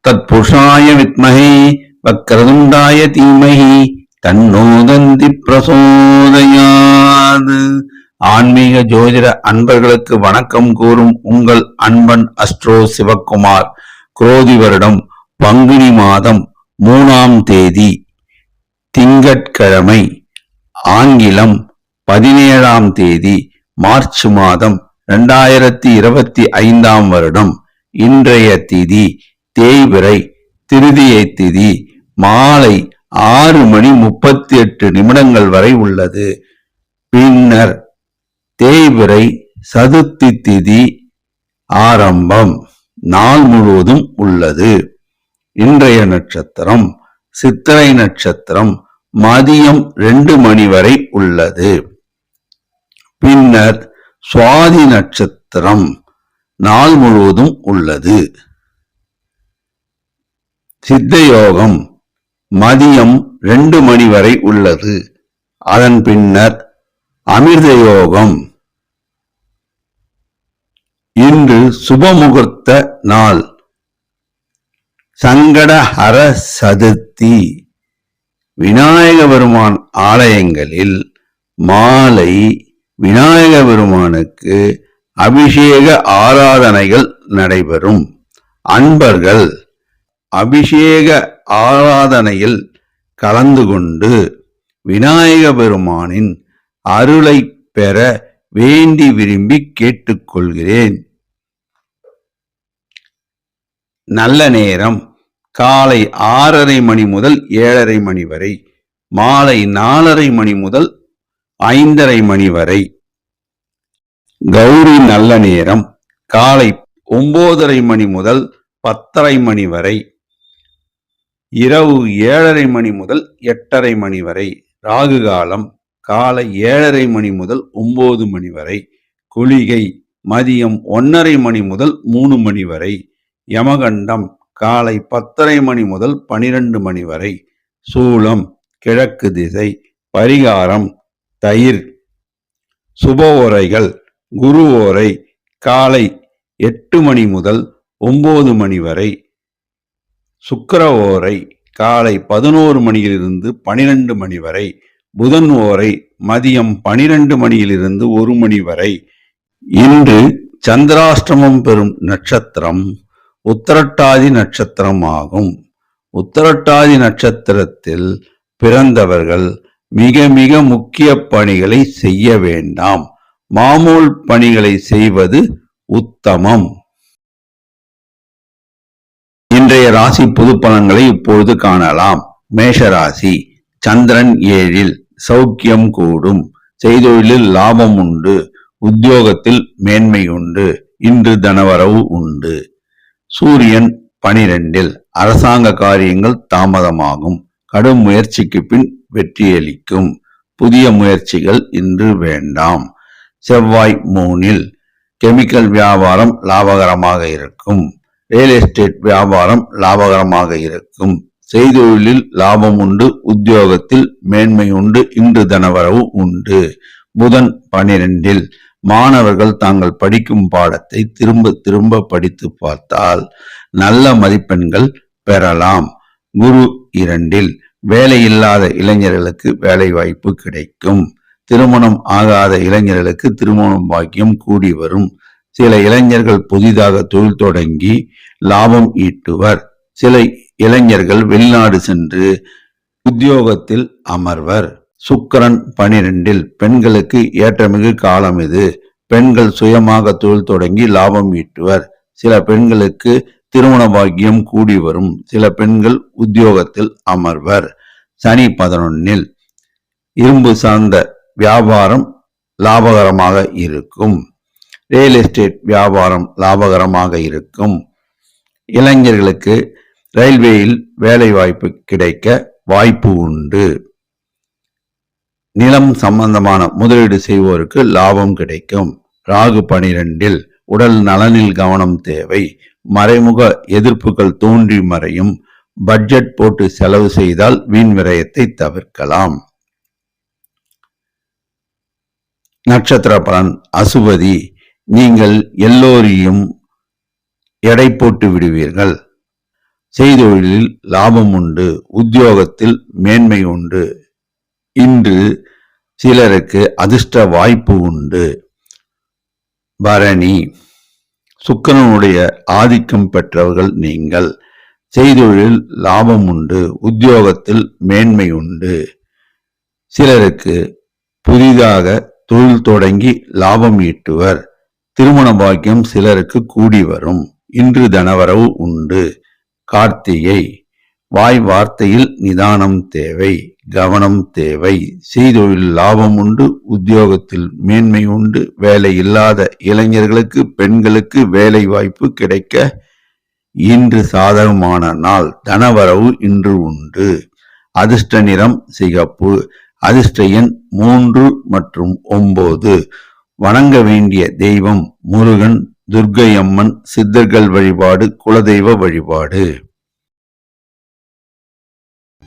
தத்புருஷாய வித்மஹே வக்ரதுண்டாய தீமஹி தன்னோ தந்தி பிரசோதயாது. ஆன்மீக ஜோதிட அன்பர்களுக்கு வணக்கம் கூறும் உங்கள் அன்பன் அஸ்ட்ரோ சிவக்குமார். குரோதி வருடம் பங்குனி மாதம் 3ஆம் தேதி திங்கட்கிழமை, ஆங்கிலம் 17ஆம் தேதி மார்ச் மாதம் 2025ஆம் வருடம். இன்றைய திதி தேய்பிறை, திருதியை திதி மாலை 6:38 வரை உள்ளது. பின்னர் தேய்பிறை சதுர்த்தி திதி ஆரம்பம், நாள் முழுவதும் உள்ளது. இன்றைய நட்சத்திரம் சித்திரை நட்சத்திரம், மதியம் 2 மணி வரை உள்ளது. பின்னர் சுவாதி நட்சத்திரம் நாள் முழுவதும் உள்ளது. சித்த யோகம் மதியம் 2 மணி வரை உள்ளது. அதன் பின்னர் அமிர்த யோகம். இன்று சுபமுகூர்த்த நாள், சங்கடஹர சதுர்த்தி. விநாயக பெருமான் ஆலயங்களில் மாலை விநாயக பெருமானுக்கு அபிஷேக ஆராதனைகள் நடைபெறும். அன்பர்கள் அபிஷேக ஆராதனையில் கலந்து கொண்டு விநாயக பெருமானின் அருளை பெற வேண்டி விரும்பி கேட்டுக்கொள்கிறேன். நல்ல நேரம் காலை 6:30 மணி முதல் 7:30 மணி வரை, மாலை 4:30 மணி முதல் 5:30 மணி வரை. கௌரி நல்ல நேரம் காலை 9:30 மணி முதல் 10:30 மணி வரை, இரவு 7:30 மணி முதல் 8:30 மணி வரை. ராகு காலம் காலை 7:30 மணி முதல் 9 மணி வரை. குளிகை மதியம் 1:30 மணி முதல் 3 மணி வரை. யமகண்டம் காலை 10:30 மணி முதல் 12 மணி வரை. சூலம் கிழக்கு திசை. பரிகாரம் தயிர். சுப ஓரைகள் குரு ஓரை காலை 8 மணி முதல் 9 மணி வரை. சுக்கிர ஓரை காலை 11 மணியிலிருந்து 12 மணி வரை. புதன் ஓரை மதியம் 12 மணியிலிருந்து 1 மணி வரை. இன்று சந்திராஷ்டமம் பெறும் நட்சத்திரம் உத்திரட்டாதி நட்சத்திரம் ஆகும். உத்திரட்டாதி நட்சத்திரத்தில் பிறந்தவர்கள் மிக மிக முக்கிய பணிகளை செய்ய வேண்டாம். மாமூல் பணிகளை செய்வது உத்தமம். இன்றைய ராசி பொது பலன்களை இப்பொழுது காணலாம். மேஷராசி, சந்திரன் 7, சௌக்கியம் கூடும். செய்தொழிலில் லாபம் உண்டு. உத்தியோகத்தில் மேன்மை உண்டு. இன்று தனவரவு உண்டு. சூரியன் 12, அரசாங்க காரியங்கள் தாமதமாகும். கடும் முயற்சிக்கு பின் வெற்றியளிக்கும். புதிய முயற்சிகள் இன்று வேண்டாம். செவ்வாய் 3, கெமிக்கல் வியாபாரம் லாபகரமாக இருக்கும். ரியல் எஸ்டேட் வியாபாரம் லாபகரமாக இருக்கும். செய்தொழிலில் லாபம் உண்டு. உத்தியோகத்தில் மேன்மை உண்டு. இன்று தனவரவு உண்டு. புதன் 12, மாணவர்கள் தாங்கள் படிக்கும் பாடத்தை திரும்ப திரும்ப படித்து பார்த்தால் நல்ல மதிப்பெண்கள் பெறலாம். குரு 2, வேலை இல்லாத இளைஞர்களுக்கு வேலை வாய்ப்பு கிடைக்கும். திருமணம் ஆகாத இளைஞர்களுக்கு திருமணம் பாக்கியம் கூடி வரும். சில இளைஞர்கள் புதிதாக தொழில் தொடங்கி லாபம் ஈட்டுவர். சில இளைஞர்கள் வெளிநாடு சென்று உத்தியோகத்தில் அமர்வர். சுக்கிரன் 12, பெண்களுக்கு ஏற்றமிகு காலம் இது. பெண்கள் சுயமாக தொழில் தொடங்கி லாபம் ஈட்டுவர். சில பெண்களுக்கு திருமண பாக்கியம் கூடி வரும். சில பெண்கள் உத்தியோகத்தில் அமர்வர். சனி 11, இரும்பு சார்ந்த வியாபாரம் லாபகரமாக இருக்கும். ரியல் எஸ்டேட் வியாபாரம் லாபகரமாக இருக்கும். இளைஞர்களுக்கு ரயில்வேயில் வேலை வாய்ப்பு கிடைக்க வாய்ப்பு உண்டு. நிலம் சம்பந்தமான முதலீடு செய்வோருக்கு லாபம் கிடைக்கும். ராகு 12, உடல் நலனில் கவனம் தேவை. மறைமுக எதிர்ப்புகள் தோன்றி மறையும். பட்ஜெட் போட்டு செலவு செய்தால் வீண் விரயத்தை தவிர்க்கலாம். நட்சத்திர பலன். அசுபதி, நீங்கள் எல்லோரையும் எடை போட்டு விடுவீர்கள். செய்தொழிலில் லாபம் உண்டு, உத்தியோகத்தில் மேன்மை உண்டு. இன்று சிலருக்கு அதிர்ஷ்ட வாய்ப்பு உண்டு. பரணி, சுக்கிரனுடைய ஆதிக்கம் பெற்றவர்கள் நீங்கள். செய்தொழிலில் லாபம் உண்டு, உத்தியோகத்தில் மேன்மை உண்டு. சிலருக்கு புதிதாக தொழில் தொடங்கி லாபம் ஈட்டுவர். திருமண பாக்கியம் சிலருக்கு கூடி வரும். இன்று தனவரவு உண்டு. கார்த்திகை, வாய் வார்த்தையில் நிதானம் தேவை, கவனம் தேவை. செய்தொழில் லாபம் உண்டு, உத்தியோகத்தில் மேன்மை உண்டு. வேலை இல்லாத இளைஞர்களுக்கு, பெண்களுக்கு வேலை வாய்ப்பு கிடைக்க இன்று சாதகமான நாள். தனவரவு இன்று உண்டு. அதிர்ஷ்ட நிறம் சிகப்பு. அதிர்ஷ்ட எண் 3 மற்றும் 9. வணங்க வேண்டிய தெய்வம் முருகன், துர்க்கை அம்மன், சித்தர்கள் வழிபாடு, குலதெய்வ வழிபாடு.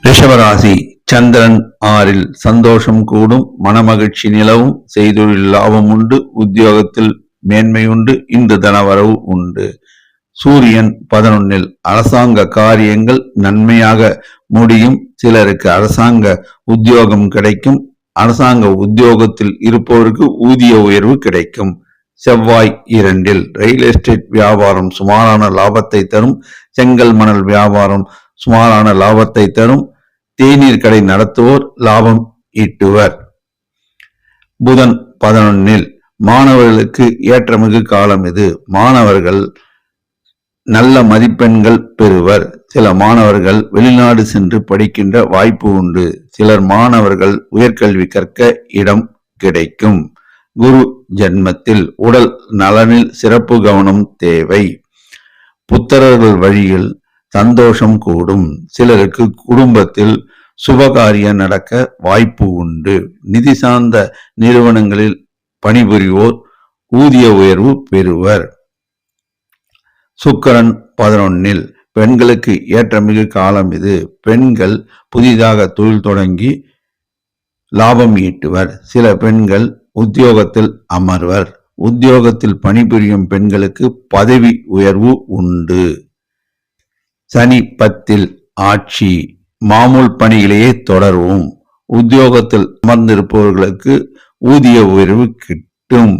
ரிஷபராசி, சந்திரன் 6ல். சந்தோஷம் கூடும், மனமகிழ்ச்சி நிலவும். செய்தொழில் லாபம் உண்டு, உத்தியோகத்தில் மேன்மை உண்டு. இன்று தனவரவு உண்டு. சூரியன் 11ல். அரசாங்க காரியங்கள் நன்மையாக முடியும். சிலருக்கு அரசாங்க உத்தியோகம் கிடைக்கும். அரசாங்க உத்தியோகத்தில் இருப்பவருக்கு ஊதிய உயர்வு கிடைக்கும். செவ்வாய் 2ல். ரியல் எஸ்டேட் வியாபாரம் சுமாரான லாபத்தை தரும். செங்கல் மணல் வியாபாரம் சுமாரான லாபத்தை தரும். தேநீர் கடை நடத்துவோர் லாபம் ஈட்டுவர். புதன் 11ல். மாணவர்களுக்கு ஏற்றமிகு காலம் இது. மாணவர்கள் நல்ல மதிப்பெண்கள் பெறுவர். சில மாணவர்கள் வெளிநாடு சென்று படிக்கின்ற வாய்ப்பு உண்டு. சிலர் மாணவர்கள் உயர்கல்வி கற்க இடம் கிடைக்கும். குரு ஜென்மத்தில். உடல் நலனில் சிறப்பு கவனம் தேவை. புத்திரர்கள் வழியில் சந்தோஷம் கூடும். சிலருக்கு குடும்பத்தில் சுபகாரியம் நடக்க வாய்ப்பு உண்டு. நிதி சார்ந்த நிறுவனங்களில் பணிபுரிவோர் ஊதிய உயர்வு பெறுவர். சுக்கிரன் 11ல். பெண்களுக்கு ஏற்றமிகு காலம் இது. பெண்கள் புதிதாக தொழில் தொடங்கி லாபம் ஈட்டுவர். சில பெண்கள் உத்தியோகத்தில் அமர்வர். உத்தியோகத்தில் பணிபுரியும் பெண்களுக்கு பதவி உயர்வு உண்டு. சனி 10ல். ஆட்சி. மாமூல் பணிகளையே தொடர்வும். உத்தியோகத்தில் அமர்ந்திருப்பவர்களுக்கு ஊதிய உயர்வு கிட்டும்.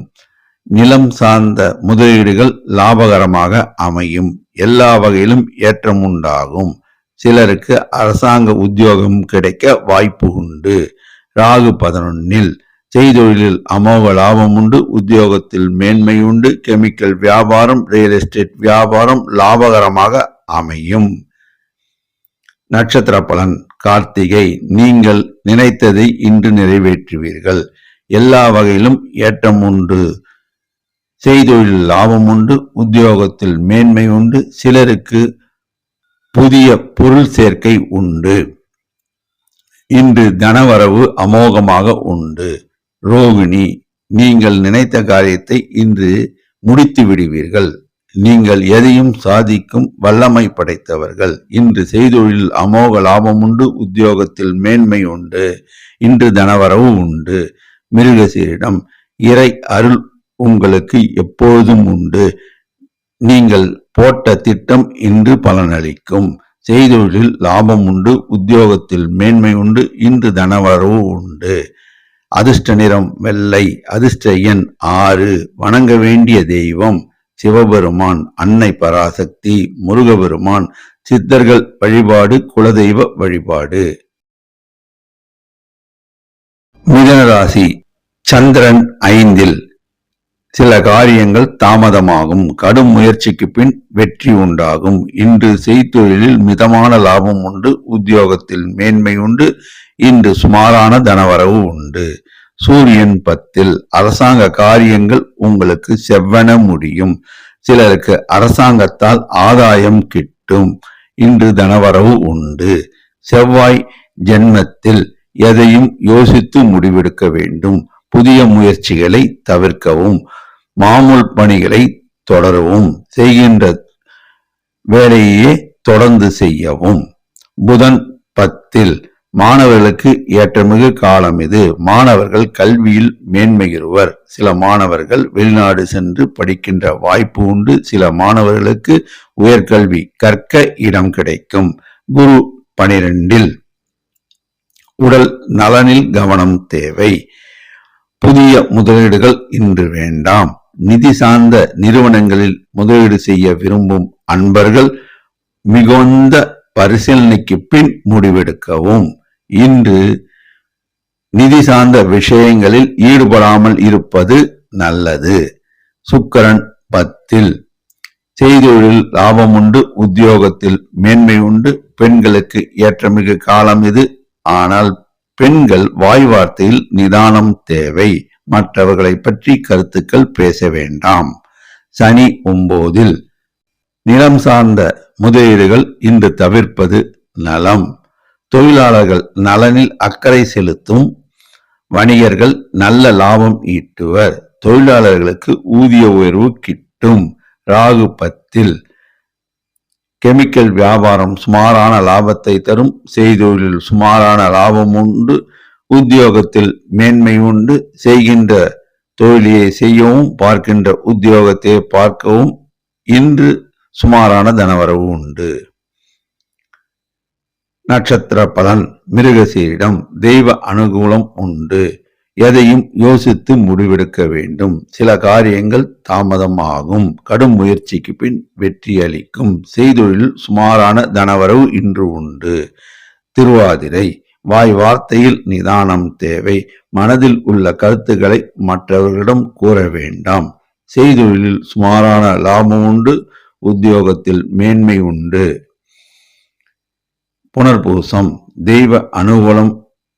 நிலம் சார்ந்த முதலீடுகள் லாபகரமாக அமையும். எல்லா வகையிலும் ஏற்றம் உண்டாகும். சிலருக்கு அரசாங்க உத்தியோகம் கிடைக்க வாய்ப்பு உண்டு. ராகு 11ல். செய்தொழிலில் அமோக லாபம் உண்டு, உத்தியோகத்தில் மேன்மை உண்டு. கெமிக்கல் வியாபாரம், ரியல் எஸ்டேட் வியாபாரம் லாபகரமாக அமையும். நட்சத்திர பலன். கார்த்திகை, நீங்கள் நினைத்ததை இன்று நிறைவேற்றுவீர்கள். எல்லா வகையிலும் ஏற்றம் உண்டு. செய்தொழில் லாபம் உண்டு, உத்தியோகத்தில் மேன்மை உண்டு. சிலருக்கு புதிய பொருள் சேர்க்கை உண்டு. இன்று தனவரவு அமோகமாக உண்டு. ரோகிணி, நீங்கள் நினைத்த காரியத்தை இன்று முடித்து விடுவீர்கள். நீங்கள் எதையும் சாதிக்கும் வல்லமை படைத்தவர்கள். இன்று செய்தொழில் அமோக லாபம் உண்டு, உத்தியோகத்தில் மேன்மை உண்டு. இன்று தனவரவு உண்டு. மிருகசீரிடம், இறை அருள் உங்களுக்கு எப்பொழுதும் உண்டு. நீங்கள் போட்ட திட்டம் இன்று பலனளிக்கும். செய்தொழிலில் லாபம் உண்டு, உத்தியோகத்தில் மேன்மை உண்டு. இன்று தனவரவு உண்டு. அதிர்ஷ்ட நிறம் வெள்ளை. அதிர்ஷ்ட எண் 6. வணங்க வேண்டிய தெய்வம் சிவபெருமான், அன்னை பராசக்தி, முருகபெருமான், சித்தர்கள் வழிபாடு, குலதெய்வ வழிபாடு. மிதுனராசி, சந்திரன் 5ல். சில காரியங்கள் தாமதமாகும். கடும் முயற்சிக்கு பின் வெற்றி உண்டாகும். இன்று செய்தொழிலில் மிதமான லாபம் உண்டு, உத்தியோகத்தில் மேன்மை உண்டு. இன்று சுமாரான தனவரவு உண்டு. சூரியன் 10ல். அரசாங்க காரியங்கள் உங்களுக்கு செவ்வன முடியும். சிலருக்கு அரசாங்கத்தால் ஆதாயம் கிட்டும். இன்று தனவரவு உண்டு. செவ்வாய் ஜென்மத்தில். எதையும் யோசித்து முடிவெடுக்க வேண்டும். புதிய முயற்சிகளை தவிர்க்கவும். மாமூல் பணிகளை தொடரவும். செய்கின்ற வேலையே தொடர்ந்து செய்யவும். புதன் 10ல். மாணவர்களுக்கு ஏற்றமிகு காலம் இது. மாணவர்கள் கல்வியில் மேன்மையுறுவர். சில மாணவர்கள் வெளிநாடு சென்று படிக்கின்ற வாய்ப்பு உண்டு. சில மாணவர்களுக்கு உயர்கல்வி கற்க இடம் கிடைக்கும். குரு 12 உடல் நலனில் கவனம் தேவை. புதிய முதலீடுகள் இன்று வேண்டாம். நிதி சார்ந்த நிறுவனங்களில் முதலீடு செய்ய விரும்பும் அன்பர்கள் மிகுந்த பரிசீலனைக்கு பின் முடிவெடுக்கவும். இன்று நிதி சார்ந்த விஷயங்களில் ஈடுபடாமல் இருப்பது நல்லது. சுக்கிரன் 10 செய்தொழில் லாபம் உண்டு. உத்தியோகத்தில் மேன்மை உண்டு. பெண்களுக்கு ஏற்றமிகு காலம் இது. ஆனால் பெண்கள் வாய் வார்த்தையில் நிதானம் தேவை. மற்றவர்களை பற்றி கருத்துக்கள் பேச வேண்டாம். சனி 9 நிலம் சார்ந்த முதலீடுகள் இன்று தவிர்ப்பது நலம். தொழிலாளர்கள் நலனில் அக்கறை செலுத்தும். வணிகர்கள் நல்ல லாபம் ஈட்டுவர். தொழிலாளர்களுக்கு ஊதிய உயர்வு கிட்டும். ராகு 10 கெமிக்கல் வியாபாரம் சுமாரான லாபத்தை தரும். செய்தொழிலில் சுமாரான லாபம் உண்டு. உத்தியோகத்தில் மேன்மை உண்டு. செய்கின்ற தொழிலை செய்யவும் பார்க்கின்ற உத்தியோகத்தை பார்க்கவும் இன்று சுமாரான தனவரவு உண்டு. நட்சத்திர பலன் மிருகசீரிடம் தெய்வ அனுகூலம் உண்டு. எதையும் யோசித்து முடிவெடுக்க வேண்டும். சில காரியங்கள் தாமதமாகும். கடும் முயற்சிக்கு பின் வெற்றி அளிக்கும். செய்தொழில் சுமாரான தனவரவு இன்று உண்டு. திருவாதிரை வாய் வார்த்தையில் நிதானம் தேவை. மனதில் உள்ள கருத்துக்களை மற்றவர்களிடம் கூற வேண்டாம். செய்தொழிலில் சுமாரான லாபம் உண்டு. உத்தியோகத்தில் மேன்மை உண்டு. புனர்பூசம் தெய்வ அனுகூலம்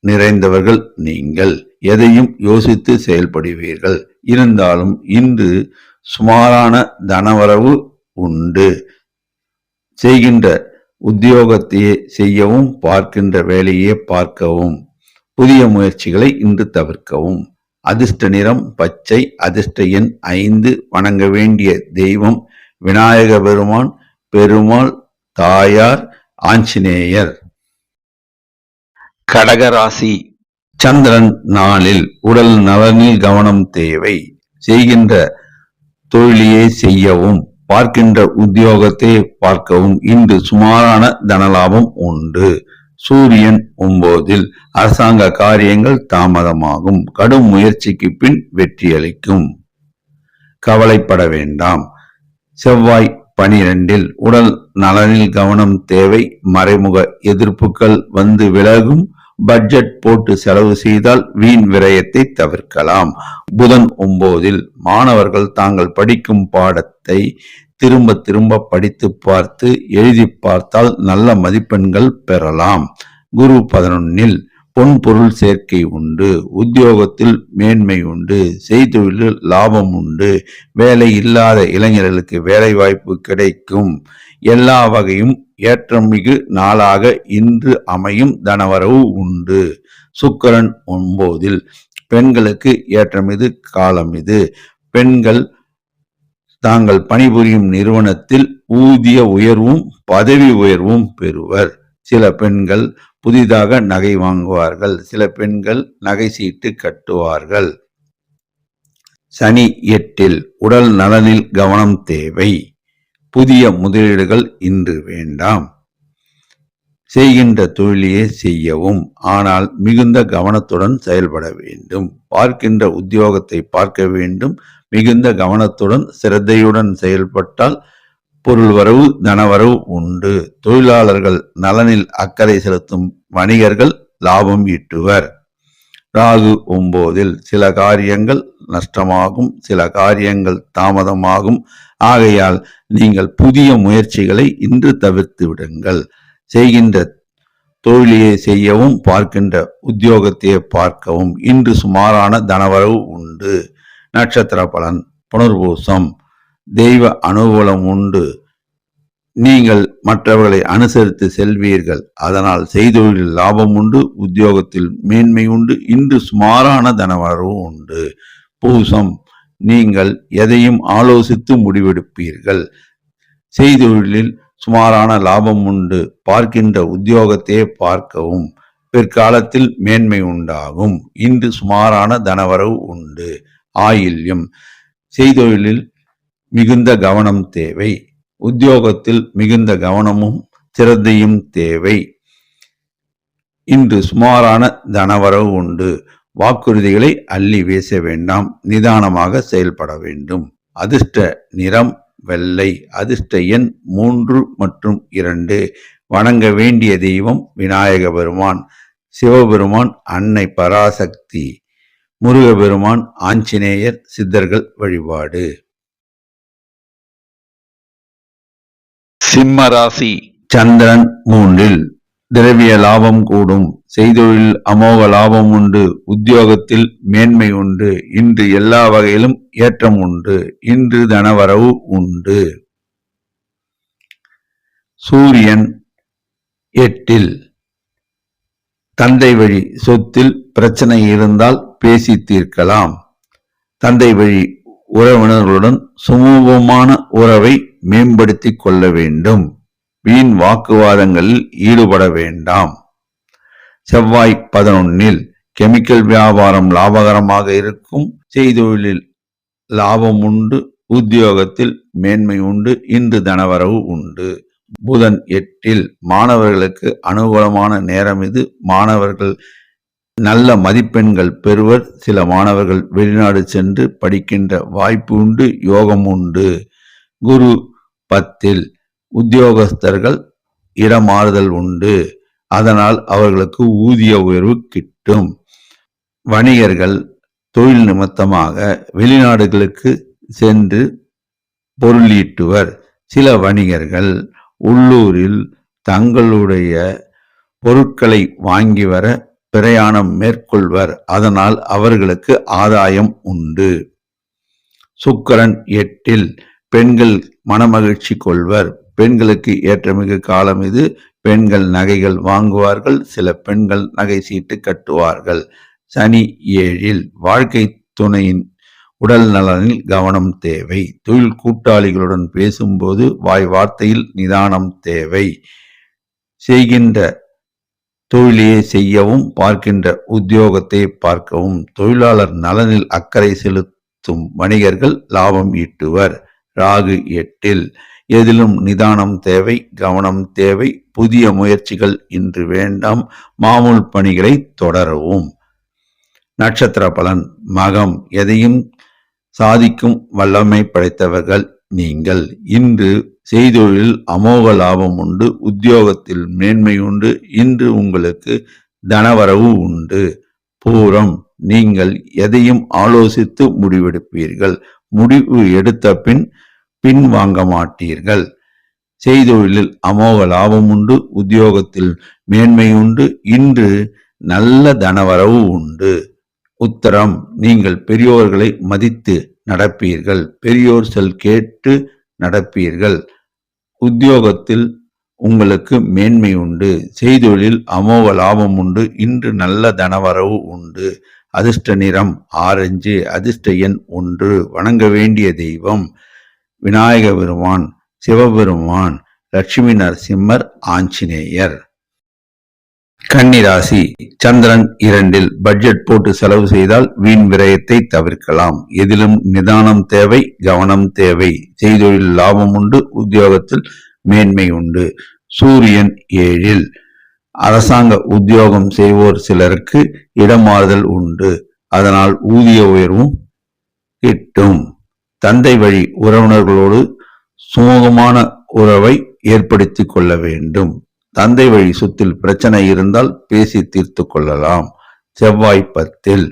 நிறைந்தவர்கள் நீங்கள். எதையும் யோசித்து செயல்படுவீர்கள். இருந்தாலும் இன்று சுமாரான தனவரவு உண்டு. செய்கின்ற உத்தியோகத்தையே செய்யவும் பார்க்கின்ற வேலையே பார்க்கவும். புதிய முயற்சிகளை இன்று தவிர்க்கவும். அதிர்ஷ்ட நிறம் பச்சை. அதிர்ஷ்ட எண் 5. வணங்க வேண்டிய தெய்வம் விநாயக பெருமான், பெருமாள், தாயார், ஆஞ்சநேயர். கடகராசி சந்திரன் 4 உடல் நலனில் கவனம் தேவை. செய்கின்ற தொழிலையே செய்யவும் பார்க்கின்ற உத்தியோகத்தை பார்க்கவும் இன்று சுமாரான தனலாபம் உண்டு. சூரியன் 9 அரசாங்க காரியங்கள் தாமதமாகும். கடும் முயற்சிக்கு பின் வெற்றி அளிக்கும். கவலைப்பட வேண்டாம். செவ்வாய் 12 உடல் நலனில் கவனம் தேவை. மறைமுக எதிர்ப்புகள் வந்து விலகும். பட்ஜெட் போட்டு செலவு செய்தால் வீண் விரயத்தை தவிர்க்கலாம். புதன் 9 மாணவர்கள் தாங்கள் படிக்கும் பாடத்தை திரும்ப திரும்ப படித்து பார்த்து எழுதி பார்த்தால் நல்ல மதிப்பெண்கள் பெறலாம். குரு 11 பொன் பொருள் சேர்க்கை உண்டு. உத்தியோகத்தில் மேன்மை உண்டு. செய்தொழிலில் லாபம் உண்டு. வேலை இல்லாத இளைஞர்களுக்கு வேலை வாய்ப்பு கிடைக்கும். எல்லா வகையும் ஏற்றமிகு நாளாக இன்று அமையும். தனவரவு உண்டு. சுக்கிரன் 9 பெண்களுக்கு ஏற்றமிகு காலம் இது. பெண்கள் தாங்கள் பணிபுரியும் நிறுவனத்தில் ஊதிய உயர்வும் பதவி உயர்வும் பெறுவர். சில பெண்கள் புதிதாக நகை வாங்குவார்கள். சில பெண்கள் நகை சீட்டு கட்டுவார்கள். சனி 8 உடல் நலனில் கவனம் தேவை. புதிய முதலீடுகள் இன்று வேண்டாம். செய்கின்ற தொழிலையே செய்யவும். ஆனால் மிகுந்த கவனத்துடன் செயல்பட வேண்டும். பார்க்கின்ற உத்தியோகத்தை பார்க்க வேண்டும். மிகுந்த கவனத்துடன் சிரத்தையுடன் செயல்பட்டால் பொருள் வரவு தனவரவு உண்டு. தொழிலாளர்கள் நலனில் அக்கறை செலுத்தும். வணிகர்கள் லாபம் ஈட்டுவர். ராகு 9 சில காரியங்கள் நஷ்டமாகும். சில காரியங்கள் தாமதமாகும். ஆகையால் நீங்கள் புதிய முயற்சிகளை இன்று தவிர்த்து விடுங்கள். செய்கின்ற தொழிலையே செய்யவும் பார்க்கின்ற உத்தியோகத்தையே பார்க்கவும் இன்று சுமாரான தனவரவு உண்டு. நட்சத்திர பலன் புனர்பூசம் தெய்வ அனுகூலம் உண்டு. நீங்கள் மற்றவர்களை அனுசரித்து செல்வீர்கள். அதனால் செய்தொழிலில் லாபம் உண்டு. உத்தியோகத்தில் மேன்மை உண்டு. இன்று சுமாரான தனவரவு உண்டு. பூசம் நீங்கள் எதையும் ஆலோசித்து முடிவெடுப்பீர்கள். செய்தொழிலில் சுமாரான லாபம் உண்டு. பார்க்கின்ற உத்தியோகத்தையே பார்க்கவும். பிற்காலத்தில் மேன்மை உண்டாகும். இன்று சுமாரான தனவரவு உண்டு. ஆயில்யம் செய்தொழிலில் மிகுந்த கவனம் தேவை. உத்தியோகத்தில் மிகுந்த கவனமும் சிரத்தையும் தேவை. இன்று சுமாரான தனவரவு உண்டு. வாக்குறுதிகளை அள்ளி வீச வேண்டாம், நிதானமாக செயல்பட வேண்டும். அதிர்ஷ்ட நிறம் வெள்ளை. அதிர்ஷ்ட எண் 3 மற்றும் 2. வணங்க வேண்டிய தெய்வம் விநாயக பெருமான், சிவபெருமான் அன்னை பராசக்தி, முருகபெருமான் ஆஞ்சநேயர், சித்தர்கள் வழிபாடு. சிம்ம ராசி. சந்திரன் 3. திரவிய லாபம் கூடும். செய்தொழில் அமோக லாபம் உண்டு. உத்தியோகத்தில் மேன்மை உண்டு. இன்று எல்லா வகையிலும் ஏற்றம் உண்டு. இன்று தனவரவு உண்டு. சூரியன் 8. தந்தை வழி சொத்தில் பிரச்சனை இருந்தால் பேசி தீர்க்கலாம். தந்தை வழி உறவினர்களுடன் சுமூகமான உறவை மேம்படுத்திக் கொள்ள வேண்டும். வீண் வாக்குவாதங்களில் ஈடுபட வேண்டாம். செவ்வாய் 11. கெமிக்கல் வியாபாரம் லாபகரமாக இருக்கும். செய்தொழிலில் லாபம் உண்டு. உத்தியோகத்தில் மேன்மை உண்டு. இன்று தனவரவு உண்டு. புதன் 8. மாணவர்களுக்கு அனுகூலமான நேரம் இது. மாணவர்கள் நல்ல மதிப்பெண்கள் பெறுவர். சில மாணவர்கள் வெளிநாடு சென்று படிக்கின்ற வாய்ப்பு உண்டு. யோகம் உண்டு. குரு 10. உத்தியோகஸ்தர்கள் இடமாறுதல் உண்டு. அதனால் அவர்களுக்கு ஊதிய உயர்வு கிட்டும். வணிகர்கள் தொழில் நிமித்தமாக வெளிநாடுகளுக்கு சென்று பொருள் ஈட்டுவர். சில வணிகர்கள் உள்ளூரில் தங்களுடைய பொருட்களை வாங்கி வர பிரயாணம் மேற்கொள்வர். அதனால் அவர்களுக்கு ஆதாயம் உண்டு. சுக்கிரன் 8. பெண்கள் மனமகிழ்ச்சி கொள்வர். பெண்களுக்கு ஏற்றமிகு காலம் இது. பெண்கள் நகைகள் வாங்குவார்கள். சில பெண்கள் நகை சீட்டு கட்டுவார்கள். சனி 7. வாழ்க்கை துணையின் உடல் நலனில் கவனம் தேவை. தொழில் கூட்டாளிகளுடன் பேசும்போது வாய் வார்த்தையில் நிதானம் தேவை. செய்கின்ற தொழிலையே செய்யவும், பார்க்கின்ற உத்தியோகத்தை பார்க்கவும். தொழிலாளர் நலனில் அக்கறை செலுத்தும் வணிகர்கள் லாபம் ஈட்டுவர். ராகு 8. எதிலும் நிதானம் தேவை, கவனம் தேவை. புதிய முயற்சிகள் இன்று வேண்டாம். மாமூல் பணிகளை தொடரவும். நட்சத்திர பலன். மகம். எதையும் சாதிக்கும் வல்லமை படைத்தவர்கள் நீங்கள். இன்று செய்தொழில் அமோக லாபம் உண்டு. உத்தியோகத்தில் மேன்மை உண்டு. இன்று உங்களுக்கு தனவரவு உண்டு. பூரம். நீங்கள் எதையும் ஆலோசித்து முடிவெடுப்பீர்கள். முடிவு எடுத்த பின் வாங்க மாட்டீர்கள். செய்தொழிலில் அமோக லாபம் உண்டு. உத்தியோகத்தில் மேன்மை உண்டு. இன்று நல்ல தனவரவு உண்டு. உத்தரம். நீங்கள் பெரியோர்களை மதித்து நடப்பீர்கள். பெரியோர் சொல் கேட்டு நடப்பீர்கள். உத்தியோகத்தில் உங்களுக்கு மேன்மை உண்டு. செய்தொழிலில் அமோக லாபம் உண்டு. இன்று நல்ல தனவரவு உண்டு. அதிர்ஷ்ட நிறம் ஆரஞ்சு. அதிர்ஷ்ட எண் 1. வணங்க வேண்டிய தெய்வம் விநாயக பெருமான், சிவபெருமான், லட்சுமி நரசிம்மர், ஆஞ்சநேயர். கன்னிராசி. சந்திரன் 2. பட்ஜெட் போட்டு செலவு செய்தால் வீண் விரயத்தை தவிர்க்கலாம். எதிலும் நிதானம் தேவை, கவனம் தேவை. செய்தொழில் லாபம் உண்டு. உத்தியோகத்தில் மேன்மை உண்டு. சூரியன் 7. அரசாங்க உத்தியோகம் செய்வோர் சிலருக்கு இடமாறுதல் உண்டு. அதனால் ஊதிய உயர்வும் கிட்டும். தந்தை வழி உறவினர்களோடு சுமூகமான உறவை ஏற்படுத்தி கொள்ள வேண்டும். தந்தை வழி சொத்தில் பிரச்சனை இருந்தால் பேசி தீர்த்து கொள்ளலாம். செவ்வாய் 10.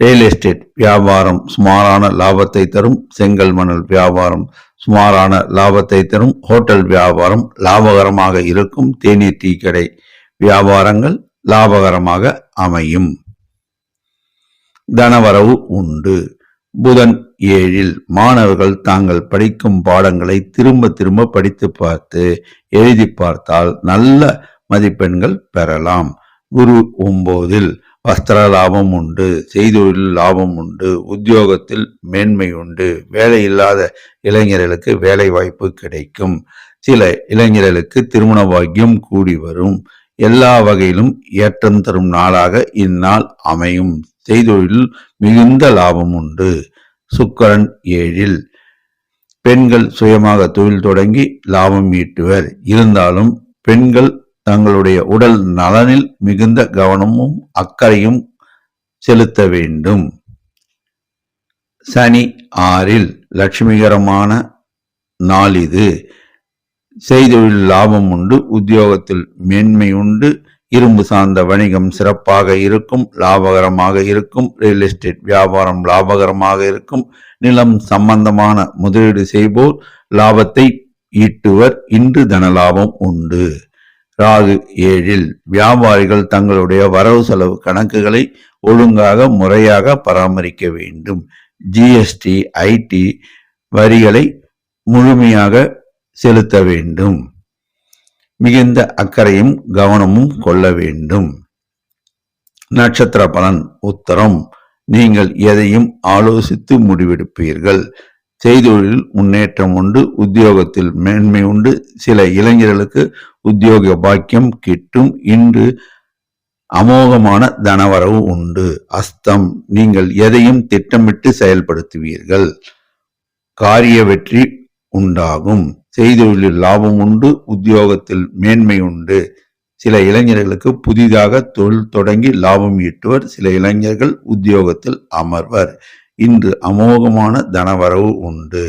ரியல் எஸ்டேட் வியாபாரம் சுமாரான லாபத்தை தரும். செங்கல் மணல் வியாபாரம் சுமாரான லாபத்தை தரும். ஹோட்டல் வியாபாரம் லாபகரமாக இருக்கும். தேநீர் டீ கடை வியாபாரங்கள் லாபகரமாக அமையும். தனவரவு உண்டு. புதன் 7. மாணவர்கள் தாங்கள் படிக்கும் பாடங்களை திரும்ப படித்து பார்த்து எழுதி பார்த்தால் நல்ல மதிப்பெண்கள் பெறலாம். குரு 9. வஸ்திர லாபம் உண்டு. செய்தொழில் லாபம் உண்டு. உத்தியோகத்தில் மேன்மை உண்டு. வேலை இல்லாத இளைஞர்களுக்கு வேலை வாய்ப்பு கிடைக்கும். சில இளைஞர்களுக்கு திருமண பாக்கியம் கூடி வரும். எல்லா வகையிலும் ஏற்றம் தரும் நாளாக இந்நாள் அமையும். செய்தொழில் மிகுந்த லாபம் உண்டு. சுக்கிரன் 7. பெண்கள் சுயமாக தொழில் தொடங்கி லாபம் ஈட்டுவர். இருந்தாலும் பெண்கள் தங்களுடைய உடல் நலனில் மிகுந்த கவனமும் அக்கறையும் செலுத்த வேண்டும். சனி 6. லட்சுமிகரமான நாள் இது. செய்தொழில் லாபம் உண்டு. உத்தியோகத்தில் மேன்மை உண்டு. இரும்பு சார்ந்த வணிகம் சிறப்பாக இருக்கும், லாபகரமாக இருக்கும். ரியல் எஸ்டேட் வியாபாரம் லாபகரமாக இருக்கும். நிலம் சம்பந்தமான முதலீடு செய்வோர் லாபத்தை ஈட்டுவர். இன்று தனலாபம் உண்டு. ராகு 7. வியாபாரிகள் தங்களுடைய வரவு செலவு கணக்குகளை ஒழுங்காக முறையாக பராமரிக்க வேண்டும். ஜிஎஸ்டி, ஐடி வரிகளை முழுமையாக செலுத்த வேண்டும். மிகுந்த அக்கறையும் கவனமும் கொள்ள வேண்டும். நட்சத்திர பலன். உத்தரம். நீங்கள் எதையும் ஆலோசித்து முடிவெடுப்பீர்கள். செய்தொழில் முன்னேற்றம் உண்டு. உத்தியோகத்தில் மேன்மை உண்டு. சில இளைஞர்களுக்கு உத்தியோக பாக்கியம் கிட்டும். இன்று அமோகமான தனவரவு உண்டு. அஸ்தம். நீங்கள் எதையும் திட்டமிட்டு செயல்படுத்துவீர்கள். காரிய வெற்றி உண்டாகும். செய்தொழிலில் லாபம் உண்டு. உத்தியோகத்தில் மேன்மை உண்டு. சில இளைஞர்களுக்கு புதிதாக தொழில் தொடங்கி லாபம் ஈட்டுவர். சில இளைஞர்கள் உத்தியோகத்தில் அமர்வர். இன்று அமோகமான தனவரவு உண்டு.